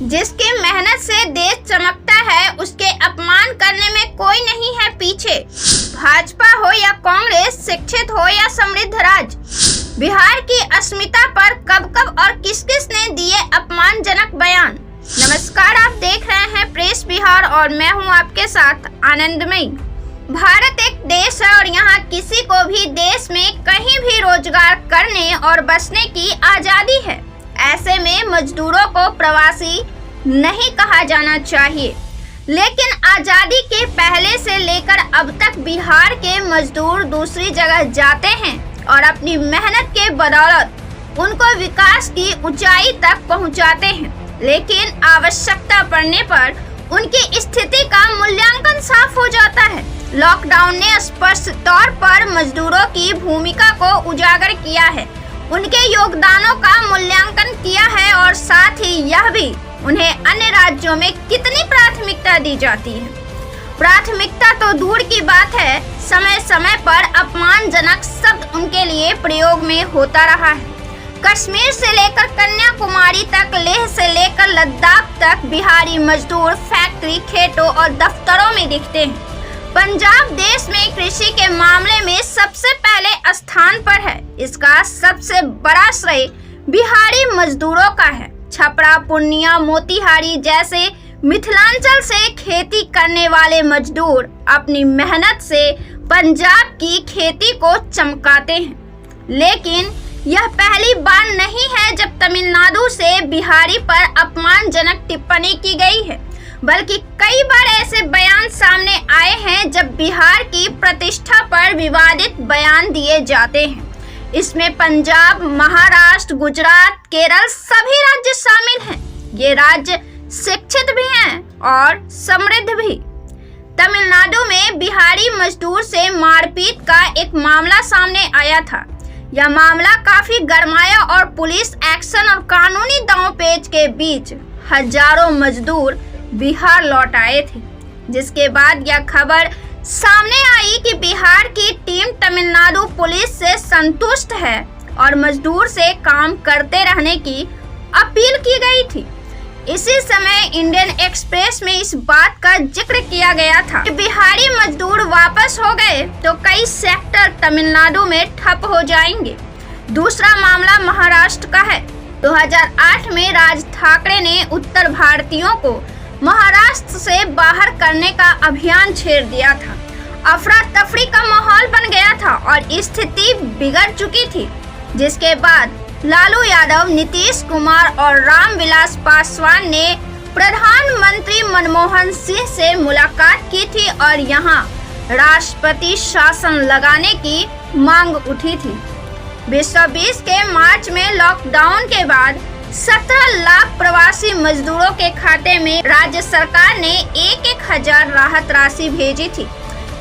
जिसकी मेहनत से देश चमकता है, उसके अपमान करने में कोई नहीं है पीछे। भाजपा हो या कांग्रेस, शिक्षित हो या समृद्ध राज्य, बिहार की अस्मिता पर कब कब और किस किस ने दिए अपमानजनक बयान। नमस्कार, आप देख रहे हैं प्रेस बिहार और मैं हूं आपके साथ आनंदमयी। भारत एक देश है और यहाँ किसी को भी देश में कहीं भी रोजगार करने और बसने की आजादी है। ऐसे में मजदूरों को प्रवासी नहीं कहा जाना चाहिए, लेकिन आजादी के पहले से लेकर अब तक बिहार के मजदूर दूसरी जगह जाते हैं और अपनी मेहनत के बदौलत उनको विकास की ऊंचाई तक पहुंचाते हैं, लेकिन आवश्यकता पड़ने पर उनकी स्थिति का मूल्यांकन साफ हो जाता है। लॉकडाउन ने स्पष्ट तौर पर मजदूरों की भूमिका को उजागर किया है, उनके योगदानों का मूल्यांकन किया है और साथ ही यह भी उन्हें अन्य राज्यों में कितनी प्राथमिकता दी जाती है। प्राथमिकता तो दूर की बात है, समय समय पर अपमानजनक शब्द उनके लिए प्रयोग में होता रहा है। कश्मीर से लेकर कन्याकुमारी तक, लेह से लेकर लद्दाख तक बिहारी मजदूर फैक्ट्री, खेतों और दफ्तरों में दिखते हैं। पंजाब देश में कृषि के मामले में सबसे पहले स्थान पर है। इसका सबसे बड़ा श्रेय बिहारी मजदूरों का है। छपरा, पूर्णिया, मोतिहारी जैसे मिथिलांचल से खेती करने वाले मजदूर अपनी मेहनत से पंजाब की खेती को चमकाते हैं। लेकिन यह पहली बार नहीं है जब तमिलनाडु से बिहारी पर अपमानजनक टिप्पणी की गई है, बल्कि कई बार ऐसे बयान सामने आए हैं जब बिहार की प्रतिष्ठा पर विवादित बयान दिए जाते हैं। इसमें पंजाब, महाराष्ट्र, गुजरात, केरल सभी राज्य शामिल हैं। ये राज्य शिक्षित भी हैं और समृद्ध भी। तमिलनाडु में बिहारी मजदूर से मारपीट का एक मामला सामने आया था। यह मामला काफी गरमाया और पुलिस एक्शन और कानूनी दांवपेच के बीच हजारों मजदूर बिहार लौट आए थे, जिसके बाद यह खबर सामने आई कि बिहार की टीम तमिलनाडु पुलिस से संतुष्ट है और मजदूर से काम करते रहने की अपील की गई थी। इसी समय इंडियन एक्सप्रेस में इस बात का जिक्र किया गया था कि बिहारी मजदूर वापस हो गए तो कई सेक्टर तमिलनाडु में ठप हो जाएंगे। दूसरा मामला महाराष्ट्र का है। 2008 में राज ठाकरे ने उत्तर भारतीयों को महाराष्ट्र से बाहर करने का अभियान छेड़ दिया था। अफरा तफरी का माहौल बन गया था और स्थिति बिगड़ चुकी थी, जिसके बाद लालू यादव, नीतीश कुमार और रामविलास पासवान ने प्रधानमंत्री मनमोहन सिंह से मुलाकात की थी और यहां राष्ट्रपति शासन लगाने की मांग उठी थी। 2020 के मार्च में लॉकडाउन के बाद 17 लाख प्रवासी मजदूरों के खाते में राज्य सरकार ने 1,000 राहत राशि भेजी थी।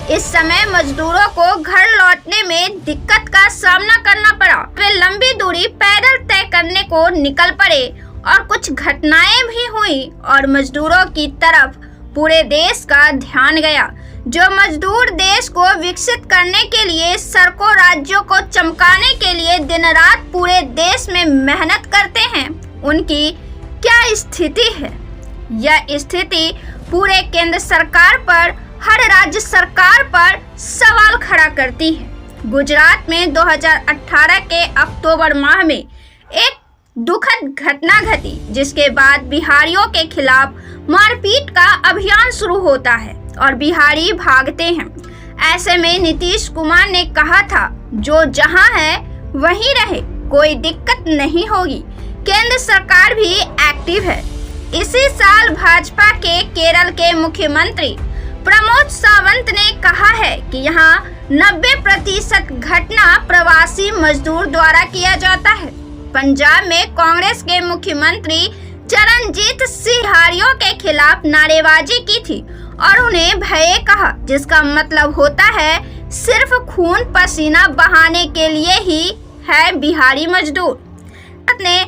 इस समय मजदूरों को घर लौटने में दिक्कत का सामना करना पड़ा। वे लंबी दूरी पैदल तय करने को निकल पड़े और कुछ घटनाएं भी हुई और मजदूरों की तरफ पूरे देश का ध्यान गया। जो मजदूर देश को विकसित करने के लिए, सड़कों, राज्यों को चमकाने के लिए दिन रात पूरे देश में मेहनत करते हैं, उनकी क्या स्थिति है? यह स्थिति पूरे केंद्र सरकार पर, हर राज्य सरकार पर सवाल खड़ा करती है। गुजरात में 2018 के अक्टूबर माह में एक दुखद घटना घटी, जिसके बाद बिहारियों के खिलाफ मारपीट का अभियान शुरू होता है और बिहारी भागते हैं। ऐसे में नीतीश कुमार ने कहा था, जो जहां है वहीं रहे, कोई दिक्कत नहीं होगी। केंद्र सरकार भी एक्टिव है। इसी साल भाजपा के केरल के मुख्यमंत्री प्रमोद सावंत ने कहा है कि यहाँ 90% घटना प्रवासी मजदूर द्वारा किया जाता है। पंजाब में कांग्रेस के मुख्यमंत्री चरणजीत सिंह बिहारियों के खिलाफ नारेबाजी की थी और उन्हें भय कहा, जिसका मतलब होता है सिर्फ खून पसीना बहाने के लिए ही है बिहारी मजदूर। ने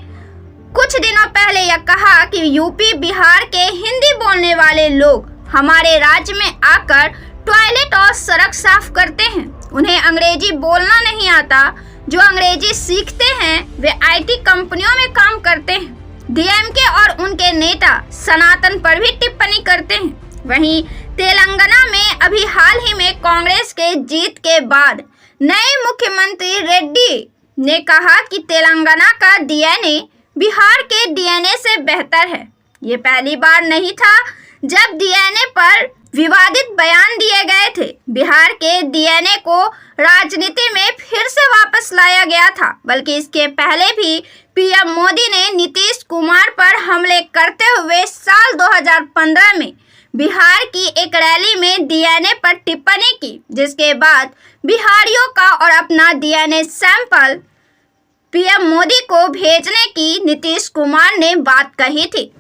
कुछ दिनों पहले यह कहा कि यूपी बिहार के हिंदी बोलने वाले लोग हमारे राज्य में आकर टॉयलेट और सड़क साफ करते हैं। उन्हें अंग्रेजी बोलना नहीं आता। जो अंग्रेजी सीखते हैं वे आईटी कंपनियों में काम करते हैं। डीएमके और उनके नेता सनातन पर भी टिप्पणी करते हैं। वहीं तेलंगाना में अभी हाल ही में कांग्रेस के जीत के बाद नए मुख्यमंत्री रेड्डी ने कहा कि तेलंगाना का डीएनए बिहार के डीएनए से बेहतर है। ये पहली बार नहीं था जब डीएनए पर विवादित बयान दिए गए थे। बिहार के डीएनए को राजनीति में फिर से वापस लाया गया था, बल्कि इसके पहले भी पीएम मोदी ने नीतीश कुमार पर हमले करते हुए साल 2015 में बिहार की एक रैली में डीएनए पर टिप्पणी की, जिसके बाद बिहारियों का और अपना डीएनए सैंपल पीएम मोदी को भेजने की नीतीश कुमार ने बात कही थी।